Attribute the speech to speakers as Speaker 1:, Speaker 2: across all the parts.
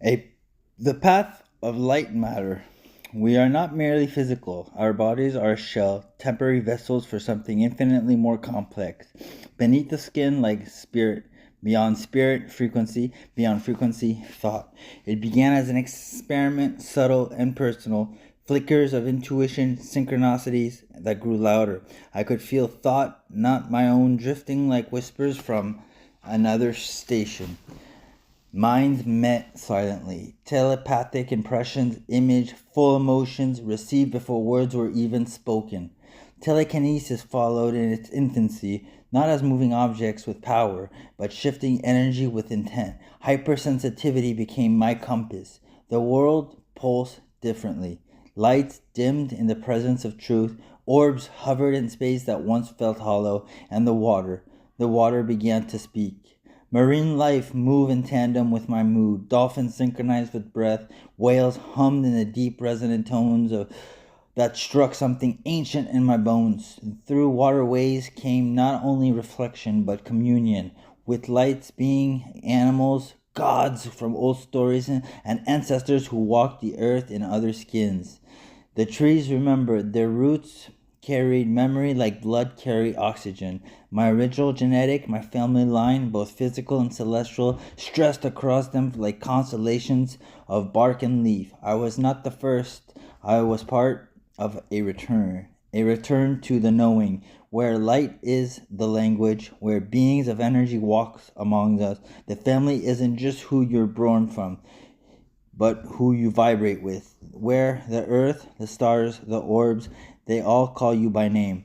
Speaker 1: A, the path of light and matter. We are not merely physical. Our bodies are a shell, temporary vessels for something infinitely more complex. Beneath the skin, like spirit, frequency, beyond frequency, thought. It began as an experiment, subtle and personal, flickers of intuition, synchronicities that grew louder. I could feel thought, not my own, drifting like whispers from another station. Minds met silently. Telepathic impressions, image, full emotions, received before words were even spoken. Telekinesis followed in its infancy, not as moving objects with power, but shifting energy with intent. Hypersensitivity became my compass. The world pulsed differently. Lights dimmed in the presence of truth. Orbs hovered in space that once felt hollow, and the water began to speak. Marine life moved in tandem with my mood. Dolphins synchronized with breath. Whales hummed in the deep resonant tones of that struck something ancient in my bones. Through waterways came not only reflection but communion with lights, being animals, gods from old stories, and ancestors who walked the earth in other skins. The trees remembered their roots carried memory like blood carried oxygen. My original genetic, my family line, both physical and celestial, stressed across them like constellations of bark and leaf. I was not the first. I was part of a return to the knowing, where light is the language, where beings of energy walks among us. The family isn't just who you're born from, but who you vibrate with. Where the earth, the stars, the orbs, they all call you by name.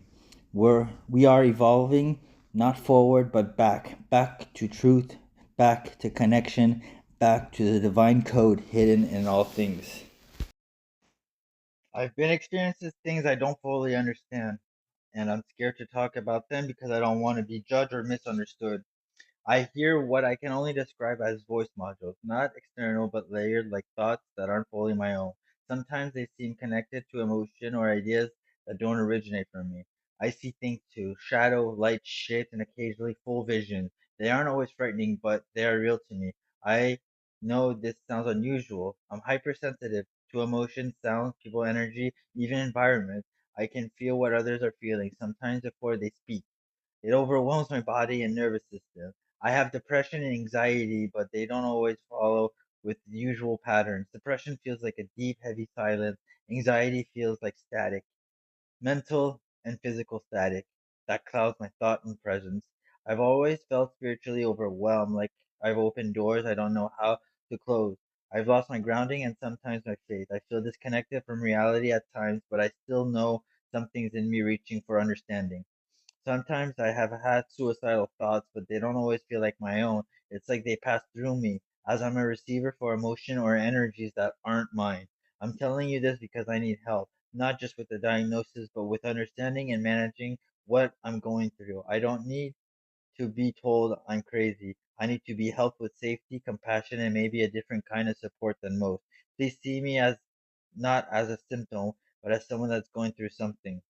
Speaker 1: We are evolving, not forward, but back to truth, back to connection, back to the divine code hidden in all things. I've been experiencing things I don't fully understand, and I'm scared to talk about them because I don't want to be judged or misunderstood. I hear what I can only describe as voice modules, not external but layered like thoughts that aren't fully my own. Sometimes they seem connected to emotion or ideas that don't originate from me. I see things too shadow, light, shapes, and occasionally full vision. They aren't always frightening, but they are real to me. I know this sounds unusual. I'm hypersensitive to emotion, sounds, people energy, even environment. I can feel what others are feeling, sometimes before they speak. It overwhelms my body and nervous system. I have depression and anxiety, but they don't always follow with the usual patterns. Depression feels like a deep, heavy silence. Anxiety feels like static, mental and physical static that clouds my thought and presence. I've always felt spiritually overwhelmed, like I've opened doors I don't know how to close. I've lost my grounding and sometimes my faith. I feel disconnected from reality at times, but I still know something's in me reaching for understanding. Sometimes I have had suicidal thoughts, but they don't always feel like my own. It's like they pass through me, as I'm a receiver for emotion or energies that aren't mine. I'm telling you this because I need help, not just with the diagnosis, but with understanding and managing what I'm going through. I don't need to be told I'm crazy. I need to be helped with safety, compassion, and maybe a different kind of support than most. Please see me as not as a symptom, but as someone that's going through something.